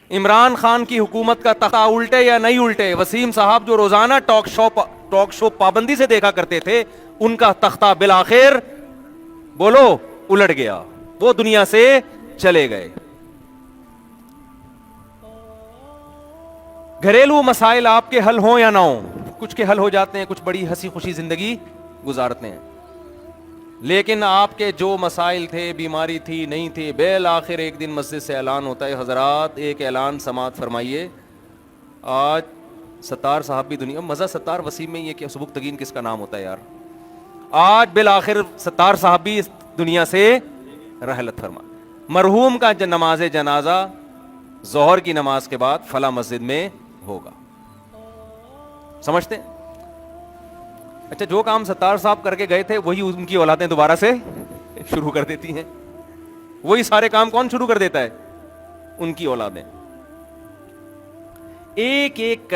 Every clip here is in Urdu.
عمران خان کی حکومت کا تختہ الٹے یا نہیں الٹے، وسیم صاحب جو روزانہ ٹاک شو پابندی سے دیکھا کرتے تھے، ان کا تختہ بالآخر بولو الٹ گیا، وہ دنیا سے چلے گئے۔ گھریلو مسائل آپ کے حل ہوں یا نہ ہوں، کچھ کے حل ہو جاتے ہیں، کچھ بڑی ہنسی خوشی زندگی گزارتے ہیں، لیکن آپ کے جو مسائل تھے، بیماری تھی نہیں تھی، بالآخر ایک دن مسجد سے اعلان ہوتا ہے، حضرات ایک اعلان سماعت فرمائیے، آج ستار صاحب بھی دنیا، مزہ ستار وسیم میں یہ کہ سبکتگین کس کا نام ہوتا ہے یار، آج بالآخر ستار صاحب بھی اس دنیا سے رحلت فرما۔ مرحوم کا نماز جنازہ ظہر کی نماز کے بعد فلاں مسجد میں ہوگا، سمجھتے ہیں؟ اچھا، جو کام ستار صاحب کر کے گئے تھے وہی ان کی اولادیں دوبارہ سے شروع کر دیتی ہیں، وہی سارے کام کون شروع کر دیتا ہے؟ ان کی اولادیں۔ ایک ایک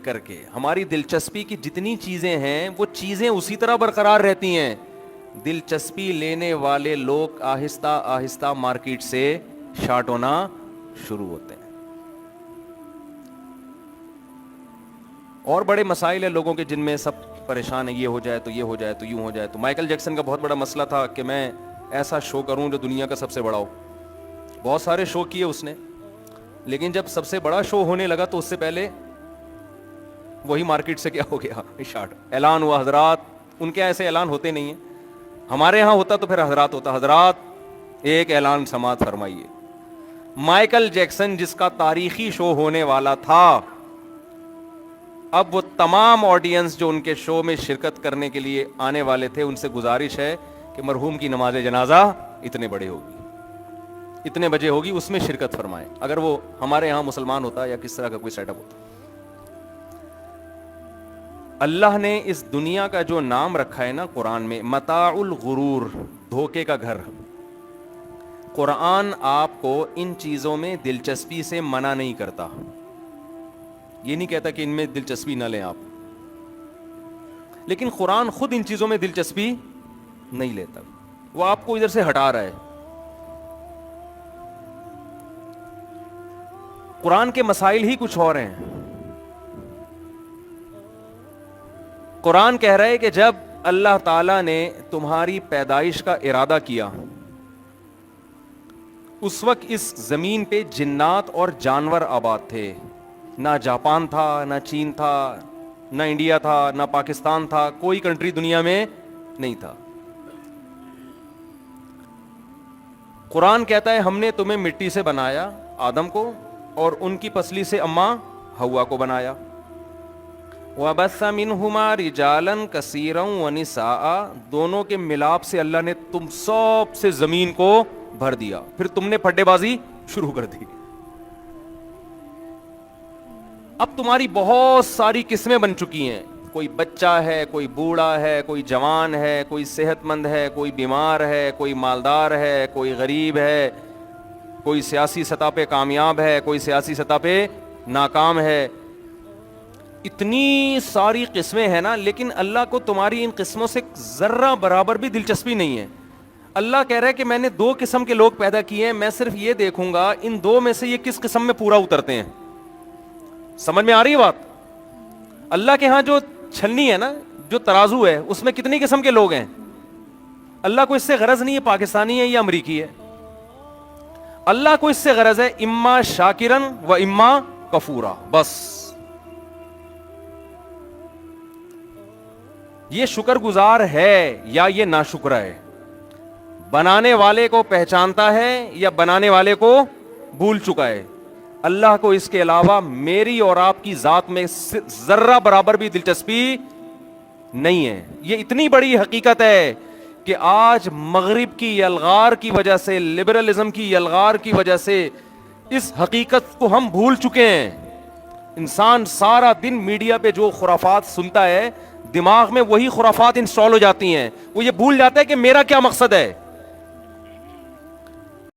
کر کے ہماری دلچسپی کی جتنی چیزیں ہیں وہ چیزیں اسی طرح برقرار رہتی ہیں، دلچسپی لینے والے لوگ آہستہ آہستہ مارکیٹ سے شارٹ ہونا شروع ہوتے ہیں۔ اور بڑے مسائل ہیں لوگوں کے جن میں سب پریشان ہیں، یہ ہو جائے تو یہ ہو جائے تو یوں ہو جائے تو۔ مائیکل جیکسن کا بہت بڑا مسئلہ تھا کہ میں ایسا شو کروں جو دنیا کا سب سے بڑا ہو، بہت سارے شو کیے اس نے، لیکن جب سب سے بڑا شو ہونے لگا تو اس سے پہلے وہی مارکیٹ سے کیا ہو گیا، شارٹ اعلان ہوا۔ حضرات ان کے ایسے اعلان ہوتے نہیں ہیں، ہمارے ہاں ہوتا تو پھر حضرات ہوتا، حضرات ایک اعلان سماعت فرمائیے۔ مائیکل جیکسن جس کا تاریخی شو ہونے والا تھا، اب وہ تمام آڈینس جو ان کے شو میں شرکت کرنے کے لیے آنے والے تھے ان سے گزارش ہے کہ مرحوم کی نماز جنازہ اتنے بجے ہوگی، اس میں شرکت فرمائیں۔ اگر وہ ہمارے ہاں مسلمان ہوتا یا کس طرح کا کوئی سیٹ اپ ہوتا۔ اللہ نے اس دنیا کا جو نام رکھا ہے نا قرآن میں، متاع الغرور، دھوکے کا گھر، قرآن آپ کو ان چیزوں میں دلچسپی سے منع نہیں کرتا، یہ نہیں کہتا کہ ان میں دلچسپی نہ لیں آپ، لیکن قرآن خود ان چیزوں میں دلچسپی نہیں لیتا، وہ آپ کو ادھر سے ہٹا رہا ہے۔ قرآن کے مسائل ہی کچھ اور ہیں۔ قرآن کہہ رہا ہے کہ جب اللہ تعالیٰ نے تمہاری پیدائش کا ارادہ کیا، اس وقت اس زمین پہ جنات اور جانور آباد تھے، نہ جاپان تھا، نہ چین تھا، نہ انڈیا تھا، نہ پاکستان تھا، کوئی کنٹری دنیا میں نہیں تھا۔ قرآن کہتا ہے ہم نے تمہیں مٹی سے بنایا، آدم کو، اور ان کی پسلی سے اماں حوا کو بنایا۔ وَبَثَّ مِنْهُمَا رِجَالًا كَثِيرًا وَنِسَاءً، دونوں کے ملاپ سے اللہ نے تم سب سے زمین کو بھر دیا، پھر تم نے پھڈے بازی شروع کر دی۔ اب تمہاری بہت ساری قسمیں بن چکی ہیں، کوئی بچہ ہے، کوئی بوڑھا ہے، کوئی جوان ہے، کوئی صحت مند ہے، کوئی بیمار ہے، کوئی مالدار ہے، کوئی غریب ہے، کوئی سیاسی سطح پہ کامیاب ہے، کوئی سیاسی سطح پہ ناکام ہے۔ اتنی ساری قسمیں ہیں نا، لیکن اللہ کو تمہاری ان قسموں سے ذرہ برابر بھی دلچسپی نہیں ہے۔ اللہ کہہ رہا ہے کہ میں نے 2 قسم کے لوگ پیدا کیے ہیں، میں صرف یہ دیکھوں گا ان 2 میں سے یہ کس قسم میں پورا اترتے ہیں۔ سمجھ میں آ رہی ہے بات؟ اللہ کے ہاں جو چھلنی ہے نا، جو ترازو ہے، اس میں کتنی قسم کے لوگ ہیں؟ اللہ کو اس سے غرض نہیں ہے پاکستانی ہے یا امریکی ہے، اللہ کو اس سے غرض ہے اما شاکرن و اما کفورا، بس۔ یہ شکر گزار ہے یا یہ ناشکر ہے، بنانے والے کو پہچانتا ہے یا بنانے والے کو بھول چکا ہے۔ اللہ کو اس کے علاوہ میری اور آپ کی ذات میں ذرہ برابر بھی دلچسپی نہیں ہے۔ یہ اتنی بڑی حقیقت ہے کہ آج مغرب کی یلغار کی وجہ سے، لبرلزم کی یلغار کی وجہ سے اس حقیقت کو ہم بھول چکے ہیں۔ انسان سارا دن میڈیا پہ جو خرافات سنتا ہے، دماغ میں وہی خرافات انسٹال ہو جاتی ہیں، وہ یہ بھول جاتا ہے کہ میرا کیا مقصد ہے۔